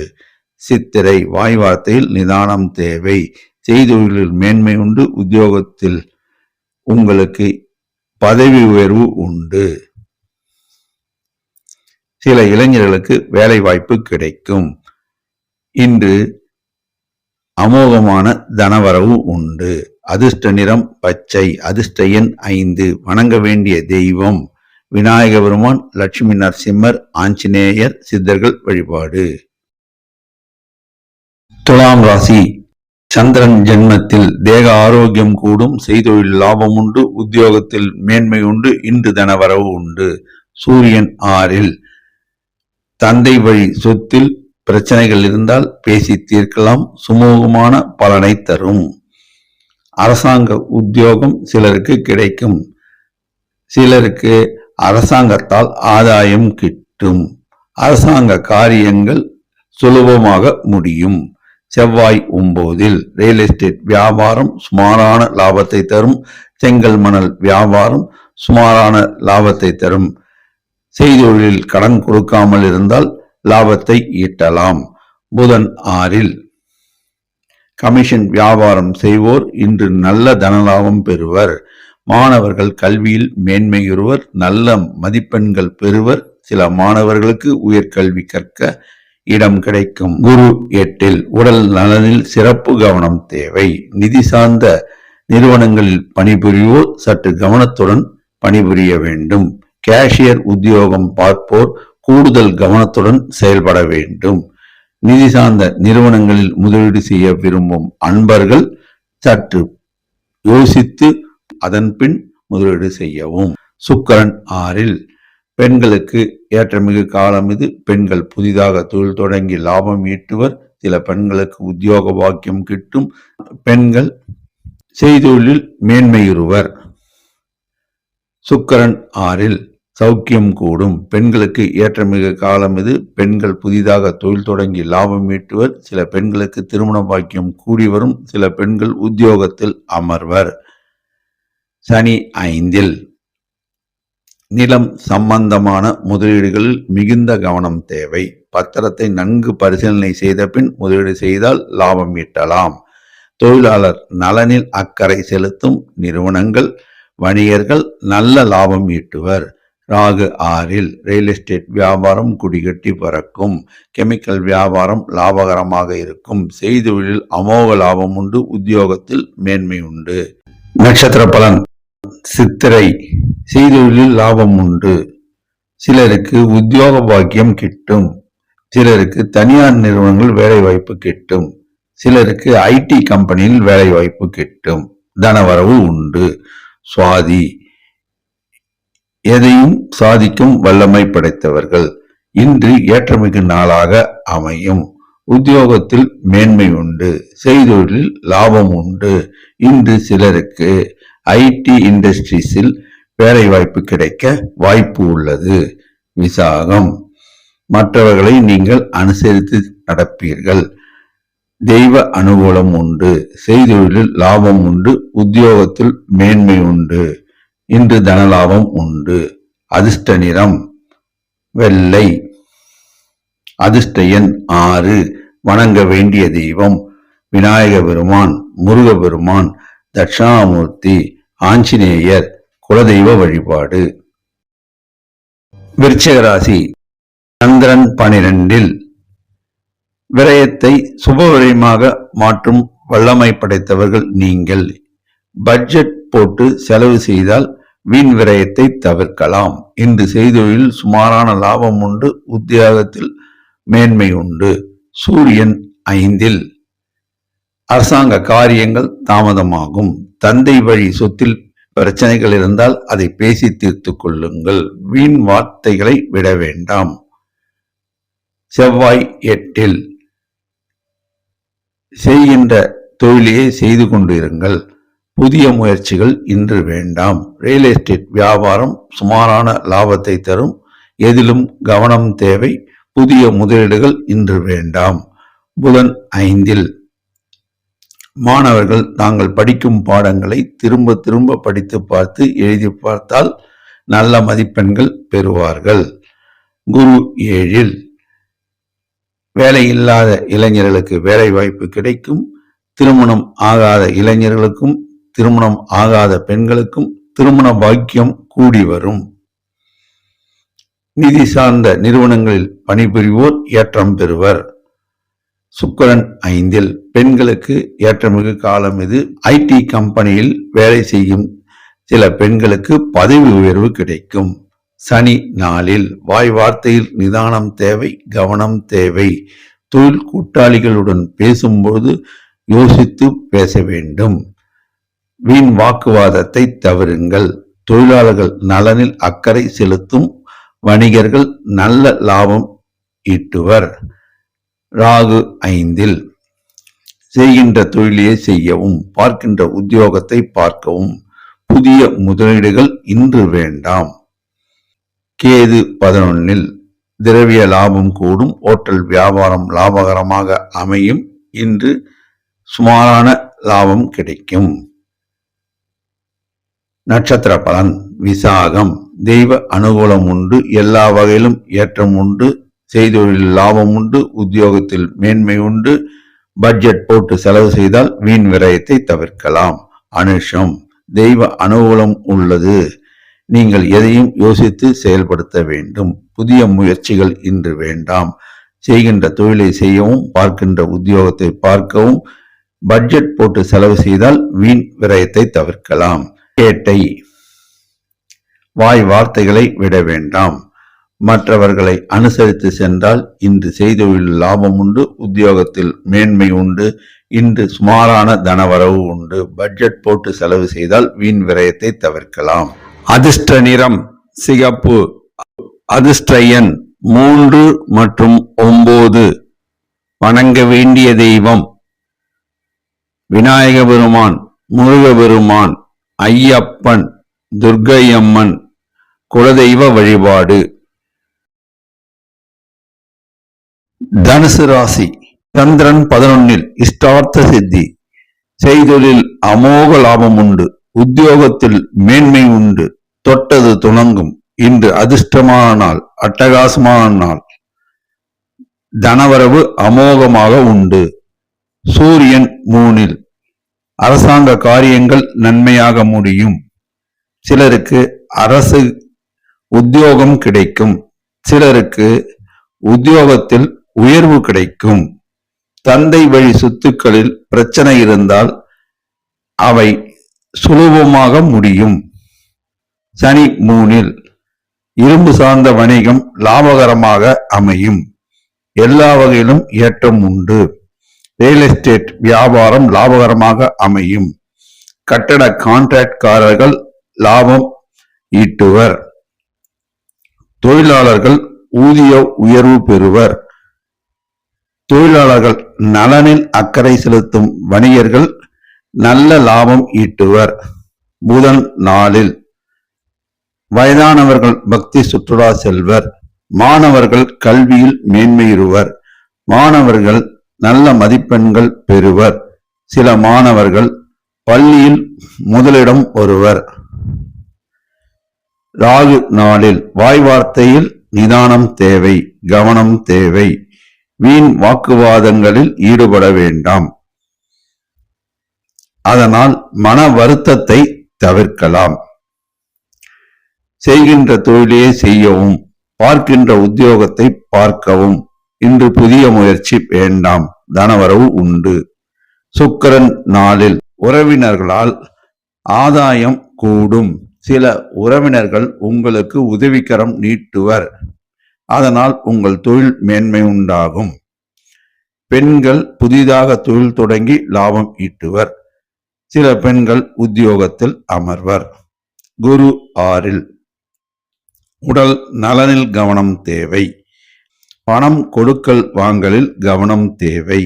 சித்திரை. வாய் வார்த்தையில் நிதானம் தேவை. செய்தொழிலில் மேன்மை உண்டு. உத்தியோகத்தில் உங்களுக்கு பதவி உயர்வு உண்டு. சில இளைஞர்களுக்கு வேலை வாய்ப்பு கிடைக்கும். இன்று அமோகமான தனவரவு உண்டு. அதிர்ஷ்ட நிறம் பச்சை. அதிர்ஷ்ட எண் 5. வணங்க வேண்டிய தெய்வம் விநாயக பெருமான், லட்சுமி நரசிம்மர், ஆஞ்சநேயர், சித்தர்கள் வழிபாடு. துலாம் ராசி. சந்திரன் ஜென்மத்தில் தேக ஆரோக்கியம் கூடும். செய்தொழில் லாபம் உண்டு. உத்தியோகத்தில் மேன்மை உண்டு. இன்று தனவரவு உண்டு. சூரியன் 6. தந்தை வழி சொத்தில் பிரச்சனைகள் இருந்தால் பேசி தீர்க்கலாம். சுமூகமான பலனை தரும். அரசாங்க உத்தியோகம் சிலருக்கு கிடைக்கும். சிலருக்கு அரசாங்கத்தால் ஆதாயம் கிட்டும். அரசாங்க காரியங்கள் சுலபமாக முடியும். செவ்வாய் 9. ரியல் எஸ்டேட் வியாபாரம் சுமாரான லாபத்தை தரும். செங்கல் மணல் வியாபாரம் சுமாரான லாபத்தை தரும். செய்தொழிலில் கடன் கொடுக்காமல் இருந்தால் லாபத்தை ஈட்டலாம். புதன் 6. கமிஷன் வியாபாரம் செய்வோர் இன்று நல்ல தனலாபம் பெறுவர். மாணவர்கள் கல்வியில் மேன்மையுறுவர். நல்ல மதிப்பெண்கள் பெறுவர். சில மாணவர்களுக்கு உயர்கல்வி கற்க இடம் கிடைக்கும். குரு 8. உடல் நலனில் சிறப்பு கவனம் தேவை. நிதி சார்ந்த நிறுவனங்களில் பணிபுரிவோர் சற்று கவனத்துடன் பணிபுரிய வேண்டும். கேஷியர் உத்தியோகம் பார்ப்போர் கூடுதல் கவனத்துடன் செயல்பட வேண்டும். நிதி சார்ந்த நிறுவனங்களில் முதலீடு செய்ய விரும்பும் அன்பர்கள் சற்று யோசித்து அதன் பின் முதலீடு செய்யவும். சுக்கிரன் 6. பெண்களுக்கு ஏற்றமிகு காலம் இது. பெண்கள் புதிதாக தொழில் தொடங்கி லாபம் ஈட்டுவர். சில பெண்களுக்கு உத்தியோக பாக்கியம் கிட்டும். பெண்கள் செய்தொழிலில் மேன்மையுறுவர். சுக்கிரன் 6. சௌக்கியம் கூடும். பெண்களுக்கு ஏற்றமிகு காலம் இது. பெண்கள் புதிதாக தொழில் தொடங்கி லாபம் ஈட்டுவர். சில பெண்களுக்கு திருமண பாக்கியம் கூடி வரும். சில பெண்கள் உத்தியோகத்தில் அமர்வர். சனி 5. நிலம் சம்பந்தமான முதலீடுகளில் மிகுந்த கவனம் தேவை. பத்திரத்தை நன்கு பரிசீலனை செய்த பின் முதலீடு செய்தால் லாபம் ஈட்டலாம். தொழிலாளர் நலனில் அக்கறை செலுத்தும் நிறுவனங்கள், வணிகர்கள் நல்ல லாபம் ஈட்டுவர். ராகு 6. ரியல் எஸ்டேட் வியாபாரம் குடிகட்டி பறக்கும். கெமிக்கல் வியாபாரம் லாபகரமாக இருக்கும். செய்தொழிலில் அமோக லாபம் உண்டு. உத்தியோகத்தில் மேன்மை உண்டு. நட்சத்திர பலன். சித்திரை. செய்தொழிலில் லாபம் உண்டு. சிலருக்கு உத்தியோக பாக்கியம் கிட்டும். சிலருக்கு தனியார் நிறுவனங்கள் வேலை வாய்ப்பு கிட்டும். சிலருக்கு ஐடி கம்பெனியில் வேலை வாய்ப்பு கிட்டும். தனவரவு உண்டு. சுவாதி. எதையும் சாதிக்கும் வல்லமை படைத்தவர்கள். இன்று ஏற்றமிகு நாளாக அமையும். உத்தியோகத்தில் மேன்மை உண்டு. செய்தொழிலில் லாபம் உண்டு. இன்று சிலருக்கு ஐடி இண்டஸ்ட்ரீஸில் வேலை வாய்ப்பு கிடைக்க வாய்ப்பு உள்ளது. விசாகம், மற்றவர்களை நீங்கள் அனுசரித்து நடப்பீர்கள். தெய்வ அனுகூலம் உண்டு. செய்தொழிலில் லாபம் உண்டு. உத்தியோகத்தில் மேன்மை உண்டு. இன்று தனலாபம் உண்டு. அதிர்ஷ்ட நிறம் வெள்ளை. அதிர்ஷ்ட எண் 6. வணங்க வேண்டிய தெய்வம் விநாயக பெருமான், முருக பெருமான், தட்சிணாமூர்த்தி, ஆஞ்சநேயர். குலதெய்வ வழிபாடு. விருச்சிக ராசி. சந்திரன் 12. விரயத்தை சுபவிரயமாக மாற்றும் வல்லமை படைத்தவர்கள் நீங்கள். பட்ஜெட் போட்டு செலவு செய்தால் வீண் விரயத்தை தவிர்க்கலாம். இன்று செய்தொழில் சுமாரான லாபம் உண்டு. உத்தியோகத்தில் மேன்மை உண்டு. சூரியன் 5. அரசாங்க காரியங்கள் தாமதமாகும். தந்தை வழி சொத்தில் பிரச்சனைகள் இருந்தால் அதை பேசி தீர்த்து கொள்ளுங்கள். வீண் வார்த்தைகளை விட வேண்டாம். செவ்வாய் 8. செய்கின்ற தொழிலையே செய்து கொண்டிருங்கள். புதிய முயற்சிகள் இன்று வேண்டாம். ரியல் எஸ்டேட் வியாபாரம் சுமாரான லாபத்தை தரும். எதிலும் கவனம் தேவை. புதிய முதலீடுகள் இன்று வேண்டாம். புதன் 5. மாணவர்கள் தாங்கள் படிக்கும் பாடங்களை திரும்ப திரும்ப படித்து பார்த்து எழுதி பார்த்தால் நல்ல மதிப்பெண்கள் பெறுவார்கள். குரு 7. வேலை இல்லாத இளைஞர்களுக்கு வேலை வாய்ப்பு கிடைக்கும். திருமணம் ஆகாத இளைஞர்களுக்கும் திருமணம் ஆகாத பெண்களுக்கும் திருமண பாக்கியம் கூடி வரும். நிதி சார்ந்த நிறுவனங்களில் பணிபுரிவோர் ஏற்றம் பெறுவர். சுக்கிரன் 5. பெண்களுக்கு ஏற்றமிகு காலம் இது. ஐடி கம்பெனியில் வேலை செய்யும் சில பெண்களுக்கு பதவி உயர்வு கிடைக்கும். சனி 4. வாய் வார்த்தையில் நிதானம் தேவை, கவனம் தேவை. தொழில் கூட்டாளிகளுடன் பேசும்போது யோசித்து பேச வேண்டும். வீண் வாக்குவாதத்தை தவிருங்கள். தொழிலாளர்கள் நலனில் அக்கறை செலுத்தும் வணிகர்கள் நல்ல லாபம் ஈட்டுவர். ராகு 5. செய்கின்ற தொழிலையே செய்யவும், பார்க்கின்ற உத்தியோகத்தை பார்க்கவும். புதிய முதலீடுகள் இன்று வேண்டாம். கேது 11. திரவிய லாபம் கூடும். ஓட்டல் வியாபாரம் லாபகரமாக அமையும். இன்று சுமாரான லாபம் கிடைக்கும். நட்சத்திர பலன். விசாகம். தெய்வ அனுகூலம் உண்டு. எல்லா வகையிலும் ஏற்றம் உண்டு. செய்தொழில் லாபம் உண்டு. உத்தியோகத்தில் மேன்மை உண்டு. பட்ஜெட் போட்டு செலவு செய்தால் வீண் விரயத்தை தவிர்க்கலாம். அனுஷம். தெய்வ அனுகூலம் உள்ளது. நீங்கள் எதையும் யோசித்து செயல்படுத்த வேண்டும். புதிய முயற்சிகள் இன்று வேண்டாம். செய்கின்ற தொழிலை செய்யவும், பார்க்கின்ற உத்தியோகத்தை பார்க்கவும். பட்ஜெட் போட்டு செலவு செய்தால் வீண் விரயத்தை தவிர்க்கலாம். கேட்டை. வாய் வார்த்தைகளை விட வேண்டாம். மற்றவர்களை அனுசரித்து சென்றால் இன்று செய்தொழில் லாபம் உண்டு. உத்தியோகத்தில் மேன்மை உண்டு. இன்று சுமாரான தனவரவு உண்டு. பட்ஜெட் போட்டு செலவு செய்தால் வீண் விரயத்தை தவிர்க்கலாம். அதிர்ஷ்ட நிறம் சிகப்பு. அதிர்ஷ்ட எண் 3 மற்றும் 9. வணங்க வேண்டிய தெய்வம் விநாயக பெருமான், முருக பெருமான், ஐயப்பன், துர்க்கையம்மன். குலதெய்வ வழிபாடு. தனுசு ராசி. சந்திரன் 11. இஷ்டார்த்த சித்தி. செய்தொழில் அமோக லாபம் உண்டு. உத்தியோகத்தில் மேன்மை உண்டு. தொட்டது துணங்கும். இன்று அதிர்ஷ்டமான நாள், அட்டகாசமான நாள். தனவரவு அமோகமாக உண்டு. சூரியன் 3. அரசாங்க காரியங்கள் நன்மையாக முடியும். சிலருக்கு அரசு உத்தியோகம் கிடைக்கும். சிலருக்கு உத்தியோகத்தில் உயர்வு கிடைக்கும். தந்தை வழி சொத்துக்களில் பிரச்சனை இருந்தால் அவை சுலபமாக முடியும். சனி 3. இரும்பு சார்ந்த வணிகம் லாபகரமாக அமையும். எல்லா வகையிலும் ஏற்றம் உண்டு. ரியல் எஸ்டேட் வியாபாரம் லாபகரமாக அமையும். கட்டட கான்ட்ராக்ட்காரர்கள் லாபம் ஈட்டுவர். தொழிலாளர்கள் ஊதிய உயர்வு பெறுவர். தொழிலாளர்கள் நலனில் அக்கறை செலுத்தும் வணிகர்கள் நல்ல லாபம் ஈட்டுவர். புதன் நாளில் வயதானவர்கள் பக்தி சுற்றுலா செல்வர். மாணவர்கள் கல்வியில் மேன்மையுறுவர். மாணவர்கள் நல்ல மதிப்பெண்கள் பெறுவர். சில மாணவர்கள் பள்ளியில் முதலிடம் வருவர். ராகு நாளில் வாய் வார்த்தையில் நிதானம் தேவை, கவனம் தேவை. வீண் வாக்குவாதங்களில் ஈடுபட வேண்டாம். அதனால் மன வருத்தத்தை தவிர்க்கலாம். செய்கின்ற தொழிலையே செய்யவும், பார்க்கின்ற உத்தியோகத்தை பார்க்கவும். இன்று புதிய முயற்சி வேண்டாம். தனவரவு உண்டு. சுக்கிரன் நாளில் உறவினர்களால் ஆதாயம் கூடும். சில உறவினர்கள் உங்களுக்கு உதவிக்கரம் நீட்டுவர். அதனால் உங்கள் தொழில் மேன்மை உண்டாகும். பெண்கள் புதிதாக தொழில் தொடங்கி லாபம் ஈட்டுவர். சில பெண்கள் உத்தியோகத்தில் அமர்வர். குரு 6 உடல் நலனில் கவனம் தேவை. பணம் கொடுக்கல் வாங்கலில் கவனம் தேவை.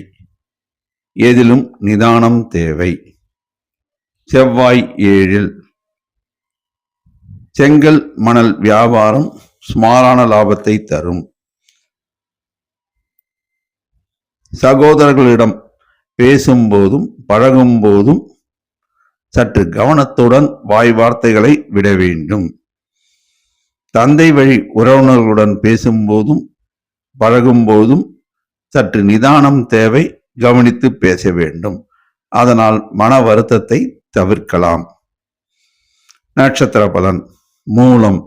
எதிலும் நிதானம் தேவை. செவ்வாய் 7 செங்கல் மணல் வியாபாரம் சுமாரான லாபத்தை தரும். சகோதரர்களிடம் பேசும்போதும் பழகும் போதும் சற்று கவனத்துடன் வாய் வார்த்தைகளை விட வேண்டும். தந்தை வழி உறவினர்களுடன் பேசும்போதும் பழகும் போதும் சற்று நிதானம் தேவை. கவனித்து பேச வேண்டும். அதனால் மன வருத்தத்தை தவிர்க்கலாம். நட்சத்திர பலன். மூலம்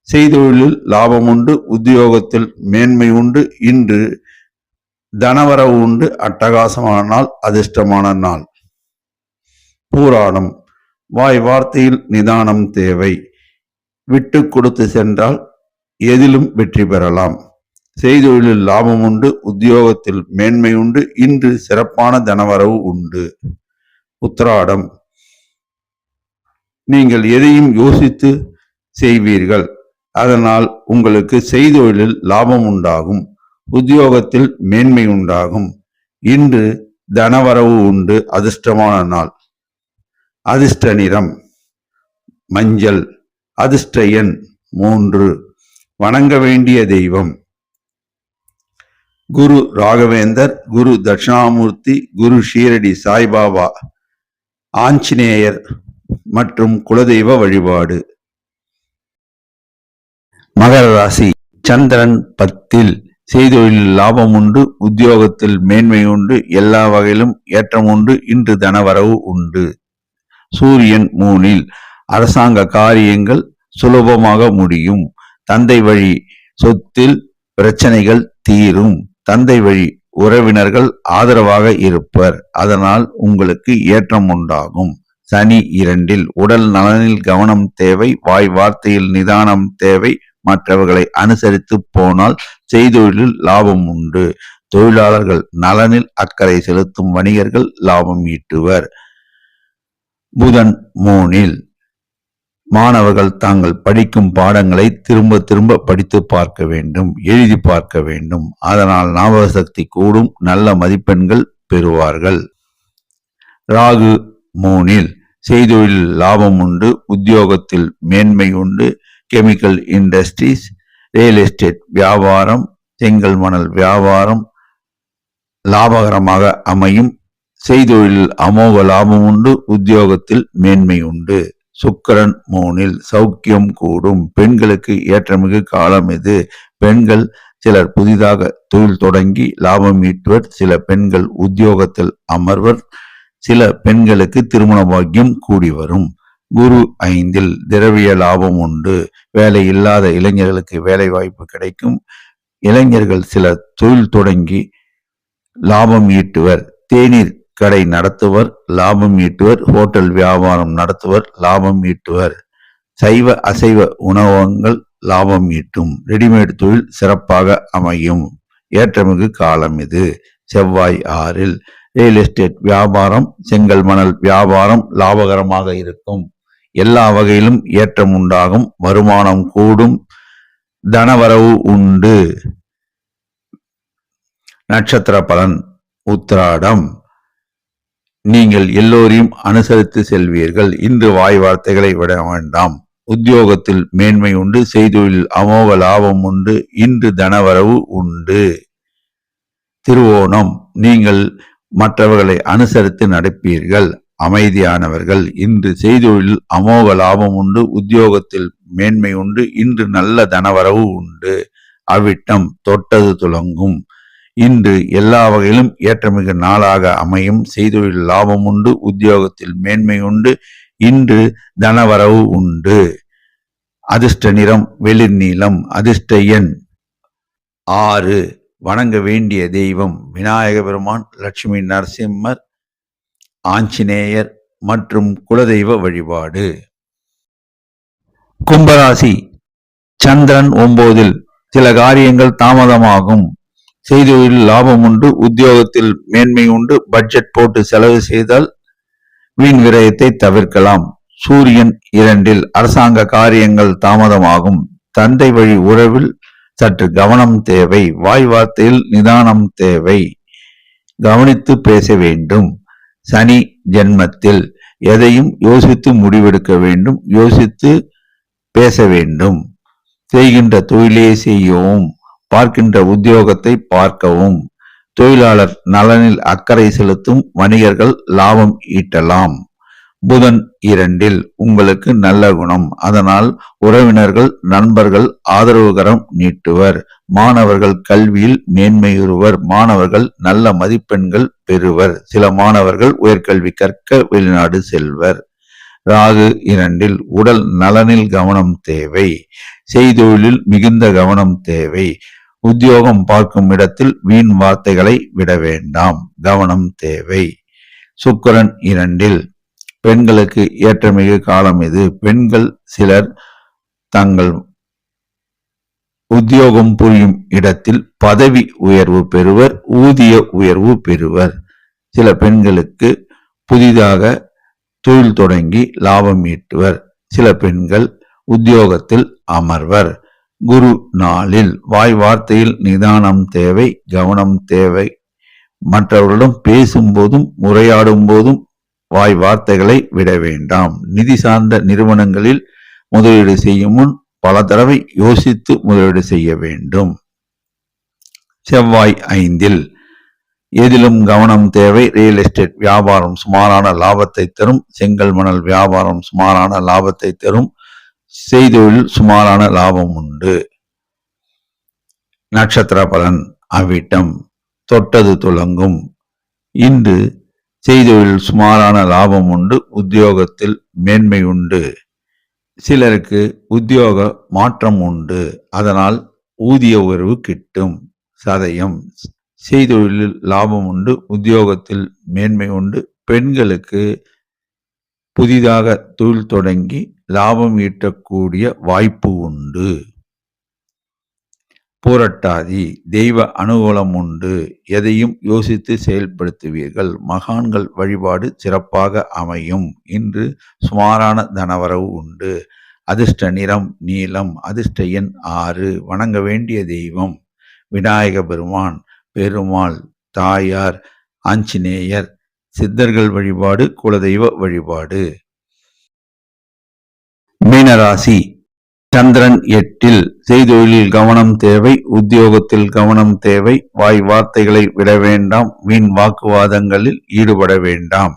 செய்தொழிலில் லாபம் உண்டு. உத்தியோகத்தில் மேன்மை உண்டு. இன்று தனவரவு உண்டு. அட்டகாசமான நாள், அதிர்ஷ்டமான நாள். பூராடம் வாய் வார்த்தையில் நிதானம் தேவை. விட்டு கொடுத்து சென்றால் எதிலும் வெற்றி பெறலாம். செய்தொழிலில் லாபம் உண்டு. உத்தியோகத்தில் மேன்மை உண்டு. இன்று சிறப்பான தனவரவு உண்டு. உத்திராடம் நீங்கள் எதையும் யோசித்து செய்வீர்கள். அதனால் உங்களுக்கு செய்தொழிலில் லாபம் உண்டாகும். உத்தியோகத்தில் மேன்மை உண்டாகும். இன்று தனவரவு உண்டு. அதிர்ஷ்டமான நாள். அதிர்ஷ்ட நிறம் மஞ்சள். அதிர்ஷ்ட எண் 3. வணங்க வேண்டிய தெய்வம் குரு ராகவேந்தர், குரு தட்சிணாமூர்த்தி, குரு ஷீரடி சாய்பாபா, ஆஞ்சநேயர் மற்றும் குலதெய்வ வழிபாடு. மகர ராசி. சந்திரன் 10 செய்தொழிலில் லாபம் உண்டு. உத்தியோகத்தில் மேன்மை உண்டு. எல்லா வகையிலும் ஏற்றம் உண்டு. இன்று தனவரவு உண்டு. சூரியன் 3 அரசாங்க காரியங்கள் சுலபமாக முடியும். தந்தை வழி சொத்தில் பிரச்சனைகள் தீரும். தந்தை வழி உறவினர்கள் ஆதரவாக இருப்பர். அதனால் உங்களுக்கு ஏற்றம் உண்டாகும். சனி 2 உடல் நலனில் கவனம் தேவை. வாய் வார்த்தையில் நிதானம் தேவை. மற்றவர்களை அனுசரித்து போனால் செய்தொழிலில் லாபம் உண்டு. தொழிலாளர்கள் நலனில் அக்கறை செலுத்தும் வணிகர்கள் லாபம் ஈட்டுவர். புதன் 3 மாணவர்கள் தாங்கள் படிக்கும் பாடங்களை திரும்ப திரும்ப படித்து பார்க்க வேண்டும், எழுதி பார்க்க வேண்டும். அதனால் ஞாபக சக்தி கூடும். நல்ல மதிப்பெண்கள் பெறுவார்கள். ராகு 3 செய்தொழிலில் லாபம் உண்டு. உத்தியோகத்தில் மேன்மை உண்டு. கெமிக்கல் இண்டஸ்ட்ரீஸ், ரியல் எஸ்டேட் வியாபாரம், செங்கல் மணல் வியாபாரம் லாபகரமாக அமையும். செய்தொழிலில் அமோக லாபம் உண்டு. உத்தியோகத்தில் மேன்மை உண்டு. சுக்கிரன் 3 சௌக்கியம் கூடும். பெண்களுக்கு ஏற்றமிகு காலம் இது. பெண்கள் சிலர் புதிதாக தொழில் தொடங்கி லாபம் ஈட்டுவர். சில பெண்கள் உத்தியோகத்தில் அமர்வர். சில பெண்களுக்கு திருமண பாக்கியம் கூடி வரும். குரு 5 திரவிய லாபம் உண்டு. வேலை இல்லாத இளைஞர்களுக்கு வேலை வாய்ப்பு கிடைக்கும். இளைஞர்கள் சில தொழில் தொடங்கி லாபம் ஈட்டுவர். தேநீர் கடை நடத்துவர், லாபம் ஈட்டுவர். ஹோட்டல் வியாபாரம் நடத்துவர், லாபம் ஈட்டுவர். சைவ அசைவ உணவகங்கள் லாபம் ஈட்டும். ரெடிமேட் தொழில் சிறப்பாக அமையும். ஏற்றமிகு காலம் இது. செவ்வாய் 6 ரியல் எஸ்டேட் வியாபாரம், செங்கல் மணல் வியாபாரம் லாபகரமாக இருக்கும். எல்லா வகையிலும் ஏற்றம் உண்டாகும். வருமானம் கூடும். தனவரவு உண்டு. நட்சத்திர பலன். உத்திராடம் நீங்கள் எல்லோரையும் அனுசரித்து செல்வீர்கள். இன்று வாய் வார்த்தைகளை விட வேண்டாம். உத்தியோகத்தில் மேன்மை உண்டு, செய்தொழில் அமோக லாபம் உண்டு, இன்று தனவரவு உண்டு. திருவோணம், நீங்கள் மற்றவர்களை அனுசரித்து நடப்பீர்கள், அமைதியானவர்கள். இன்று செய்தொழில் அமோக லாபம் உண்டு, உத்தியோகத்தில் மேன்மை உண்டு, இன்று நல்ல தனவரவு உண்டு. அவிட்டம், தொட்டது துலங்கும். இன்று எல்லா வகையிலும் ஏற்றமிகு நாளாக அமையும். செய்தொழில் லாபம் உண்டு, உத்தியோகத்தில் மேன்மை உண்டு, இன்று தனவரவு உண்டு. அதிர்ஷ்ட நிறம் வெளிர் நீலம். அதிர்ஷ்ட எண் 6. வணங்க வேண்டிய தெய்வம் விநாயக பெருமான், லட்சுமி நரசிம்மர், ஆஞ்சநேயர் மற்றும் குலதெய்வ வழிபாடு. கும்பராசி, சந்திரன் 9. சில காரியங்கள் தாமதமாகும். செய்தொழில் லாபம் உண்டு, உத்தியோகத்தில் மேன்மை உண்டு. பட்ஜெட் போட்டு செலவு செய்தால் வீண் விரயத்தை தவிர்க்கலாம். சூரியன் 2. அரசாங்க காரியங்கள் தாமதமாகும். தந்தை வழி உறவில் சற்று கவனம் தேவை. வாய் வார்த்தையில் நிதானம் தேவை. கவனித்து பேச வேண்டும். சனி ஜென்மத்தில் எதையும் யோசித்து முடிவெடுக்க வேண்டும். யோசித்து பேச வேண்டும். செய்கின்ற தொழிலே செய்யவும், பார்க்கின்ற உத்தியோகத்தை பார்க்கவும். தொழிலாளர் நலனில் அக்கறை செலுத்தும் வணிகர்கள் லாபம் ஈட்டலாம். புதன் 2. உங்களுக்கு நல்ல குணம், அதனால் உறவினர்கள் நண்பர்கள் ஆதரவுகரம் நீட்டுவர். மாணவர்கள் கல்வியில் மேன்மையுறுவர். மாணவர்கள் நல்ல மதிப்பெண்கள் பெறுவர். சில மாணவர்கள் உயர்கல்வி கற்க வெளிநாடு செல்வர். ராகு 2. உடல் நலனில் கவனம் தேவை. செய்தொழிலில் மிகுந்த கவனம் தேவை. உத்தியோகம் பார்க்கும் இடத்தில் வீண் வார்த்தைகளை விட வேண்டாம். கவனம் தேவை. சுக்கிரன் 2. பெண்களுக்கு ஏற்றமிகு காலம் இது. பெண்கள் சிலர் தங்கள் உத்தியோகம் புரியும் இடத்தில் பதவி உயர்வு பெறுவர், ஊதிய உயர்வு பெறுவர். சில பெண்களுக்கு புதிதாக தொழில் தொடங்கி லாபம் ஈட்டுவர். சில பெண்கள் உத்தியோகத்தில் அமர்வர். குரு நாளில் வாய் வார்த்தையில் நிதானம் தேவை, கவனம் தேவை. மற்றவர்களிடம் பேசும்போதும் உரையாடும் போதும் வாய் வார்த்தைகளை விட வேண்டாம். நிதி சார்ந்த நிறுவனங்களில் முதலீடு செய்யும் முன் பல தடவை யோசித்து முதலீடு செய்ய வேண்டும். செவ்வாய் 5. எதிலும் கவனம் தேவை. ரியல் எஸ்டேட் வியாபாரம் சுமாரான லாபத்தை தரும். செங்கல் மணல் வியாபாரம் சுமாரான லாபத்தை தரும். செய்தொழில் சுமாரான லாபம் உண்டு. நட்சத்திர பலன். அவிட்டம், தொட்டது துலங்கும். இன்று செய்தொழில் சுமாரான லாபம் உண்டு, உத்தியோகத்தில் மேன்மை உண்டு. சிலருக்கு உத்தியோக மாற்றம் உண்டு, அதனால் ஊதிய உயர்வு கிட்டும். சதயம், செய்தொழிலில் லாபம் உண்டு, உத்தியோகத்தில் மேன்மை உண்டு. பெண்களுக்கு புதிதாக தொழில் தொடங்கி லாபம் ஈட்டக்கூடிய வாய்ப்பு உண்டு. பூரட்டாதி, தெய்வ அனுகூலம் உண்டு. எதையும் யோசித்து செயல்படுத்துவீர்கள். மகான்கள் வழிபாடு சிறப்பாக அமையும். இன்று சுமாரான தனவரவு உண்டு. அதிர்ஷ்ட நிறம் நீலம். அதிர்ஷ்ட எண் 6. வணங்க வேண்டிய தெய்வம் விநாயக பெருமான், பெருமாள், தாயார், ஆஞ்சநேயர். சித்தர்கள் வழிபாடு குலதெய்வ வழிபாடு. மீனராசி, சந்திரன் 8. செய்தொழிலில் கவனம் தேவை, உத்தியோகத்தில் கவனம் தேவை. வாய் வார்த்தைகளை விட வேண்டாம். வீண் வாக்குவாதங்களில் ஈடுபட வேண்டாம்.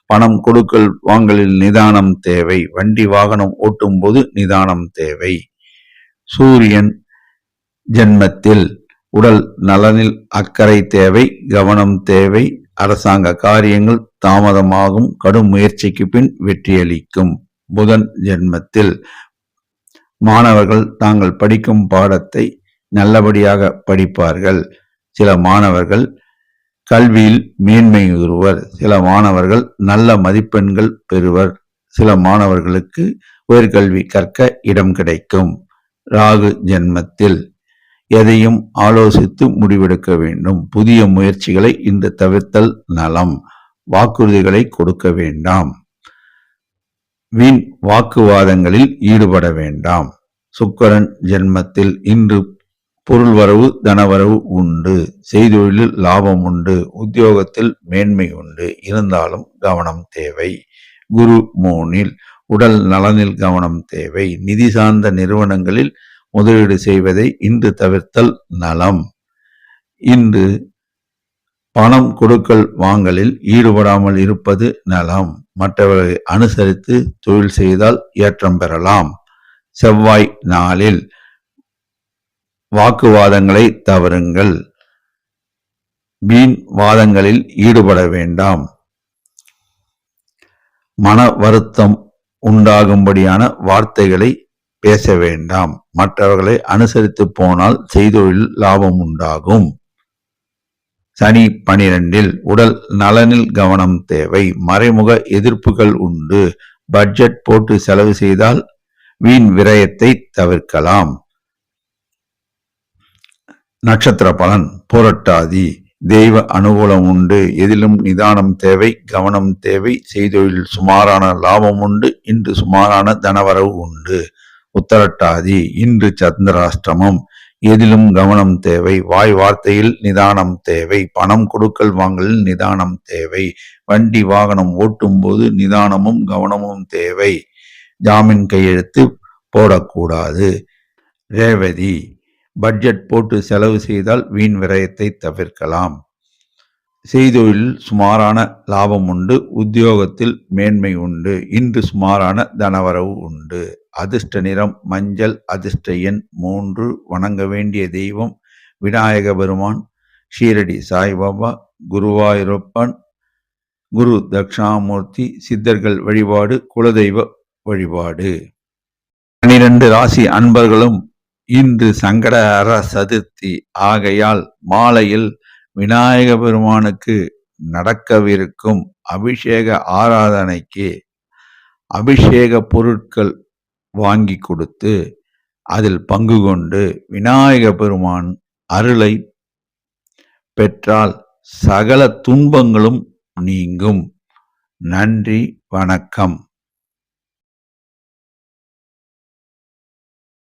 பணம் கொடுக்கல் வாங்கலில் நிதானம் தேவை. வண்டி வாகனம் ஓட்டும் போது நிதானம் தேவை. சூரியன் ஜென்மத்தில் உடல் நலனில் அக்கறை தேவை, கவனம் தேவை. அரசாங்க காரியங்கள் தாமதமாகும். கடும் முயற்சிக்கு பின் வெற்றியளிக்கும். புதன் ஜென்மத்தில் மாணவர்கள் தாங்கள் படிக்கும் பாடத்தை நல்லபடியாக படிப்பார்கள். சில மாணவர்கள் கல்வியில் மேன்மையுறுவர். சில மாணவர்கள் நல்ல மதிப்பெண்கள் பெறுவர். சில மாணவர்களுக்கு உயர்கல்வி கற்க இடம் கிடைக்கும். ராகு ஜென்மத்தில் எதையும் ஆலோசித்து முடிவெடுக்க வேண்டும். புதிய முயற்சிகளை இன்று தவிர்த்தல் நலம். வாக்குறுதிகளை கொடுக்க வேண்டாம். வீண் வாக்குவாதங்களில் ஈடுபட வேண்டாம். சுக்கிரன் ஜென்மத்தில் இன்று பொருள் வரவு தனவரவு உண்டு. செய்தொழிலில் லாபம் உண்டு. உத்தியோகத்தில் மேன்மை உண்டு. இருந்தாலும் கவனம் தேவை. குரு 3 உடல் நலனில் கவனம் தேவை. நிதி சார்ந்த நிறுவனங்களில் முதலீடு செய்வதை இன்று தவிர்த்தல் நலம். இன்று பணம் கொடுக்கல் வாங்கலில் ஈடுபடாமல் இருப்பது நலம். மற்றவர்களை அனுசரித்து தொழில் செய்தால் ஏற்றம் பெறலாம். செவ்வாய் நாளில் வாக்குவாதங்களை தவறுங்கள். வீண் வாதங்களில் ஈடுபட வேண்டாம். மன வருத்தம் உண்டாகும்படியான வார்த்தைகளை பேச வேண்டாம். மற்றவர்களை அனுசரித்து போனால் செய்தொழில் லாபம் உண்டாகும். சனி 12 உடல் நலனில் கவனம் தேவை. மறைமுக எதிர்ப்புகள் உண்டு. பட்ஜெட் போட்டு செலவு செய்தால் வீண் விரயத்தை தவிர்க்கலாம். நட்சத்திர பலன் புரட்டாதி. தெய்வ அனுகூலம் உண்டு. எதிலும் நிதானம் தேவை, கவனம் தேவை. செய்தொழில் சுமாரான லாபம் உண்டு. இன்று சுமாரான தனவரவு உண்டு. உத்தரட்டாதி. இன்று சந்திராஷ்டமம். எதிலும் கவனம் தேவை. வாய் வார்த்தையில் நிதானம் தேவை. பணம் கொடுக்கல் வாங்கலில் நிதானம் தேவை. வண்டி வாகனம் ஓட்டும் போது நிதானமும் கவனமும் தேவை. ஜாமீன் கையெழுத்து போடக்கூடாது. ரேவதி. பட்ஜெட் போட்டு செலவு செய்தால் வீண் விரயத்தை தவிர்க்கலாம். செய்தொழிலில் சுமாரான லாபம் உண்டு. உத்தியோகத்தில் மேன்மை உண்டு. இன்று சுமாரான தனவரவு உண்டு. அதிர்ஷ்ட நிறம் மஞ்சள். அதிர்ஷ்ட எண் 3. வணங்க வேண்டிய தெய்வம் விநாயக பெருமான், ஷீரடி சாய்பாபா, குருவாயூரப்பன், குரு தட்சிணாமூர்த்தி, சித்தர்கள் வழிபாடு, குலதெய்வ வழிபாடு. 12 ராசி அன்பர்களும் இன்று சங்கடஹர சதுர்த்தி ஆகையால் மாலையில் விநாயக பெருமானுக்கு நடக்கவிருக்கும் அபிஷேக ஆராதனைக்கு அபிஷேக பொருட்கள் வாங்கி கொடுத்து அதில் பங்கு கொண்டு விநாயக பெருமான் அருளை பெற்றால் சகல துன்பங்களும் நீங்கும். நன்றி, வணக்கம்.